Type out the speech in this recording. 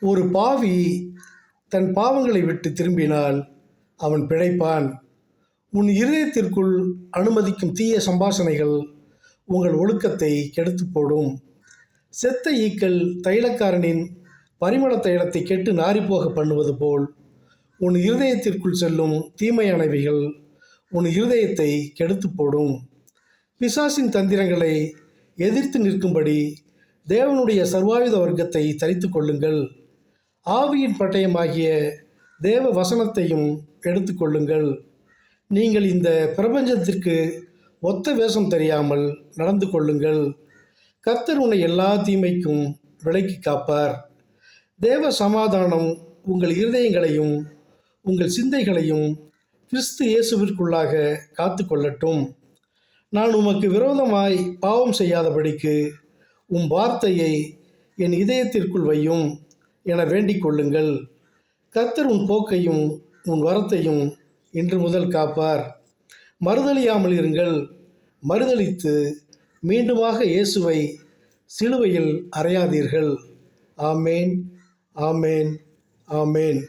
ஒரு பாவி தன் பாவங்களை விட்டு திரும்பினால் அவன் பிழைப்பான். உன் இருதயத்திற்குள் அனுமதிக்கும் தீய சம்பாஷணைகள் உங்கள் ஒழுக்கத்தை கெடுத்து போடும். செத்த ஈக்கள் தைலக்காரனின் பரிமள தைலத்தை கெட்டு நாறிப்போக பண்ணுவது போல் உன் இருதயத்திற்குள் செல்லும் தீமையானவைகள் உன் இருதயத்தை கெடுத்து போடும். பிசாசின் தந்திரங்களை எதிர்த்து நிற்கும்படி தேவனுடைய சர்வாயுத வர்க்கத்தை தரித்து கொள்ளுங்கள். ஆவியின் பட்டயமாகிய தேவ வசனத்தையும் எடுத்துக்கொள்ளுங்கள். நீங்கள் இந்த பிரபஞ்சத்திற்கு ஒத்த வேஷம் தெரியாமல் நடந்து கொள்ளுங்கள். கர்த்தர் உன்னை எல்லா தீமைக்கும் விலக்கி காப்பார். தேவ சமாதானம் உங்கள் இருதயங்களையும் உங்கள் சிந்தைகளையும் கிறிஸ்து இயேசுவிற்குள்ளாக காத்து கொள்ளட்டும். நான் உமக்கு விரோதமாய் பாவம் செய்யாதபடிக்கு உம் வார்த்தையை என் இதயத்திற்குள் வையும் என வேண்டிக் கொள்ளுங்கள். கர்த்தர் உன் போக்கையும் உன் வரத்தையும் இன்று முதல் காப்பார். மறுதலியாமல் இருங்கள். மறுதலித்து மீண்டுமாக இயேசுவை சிலுவையில் அறையாதீர்கள். ஆமேன், ஆமேன், ஆமேன்.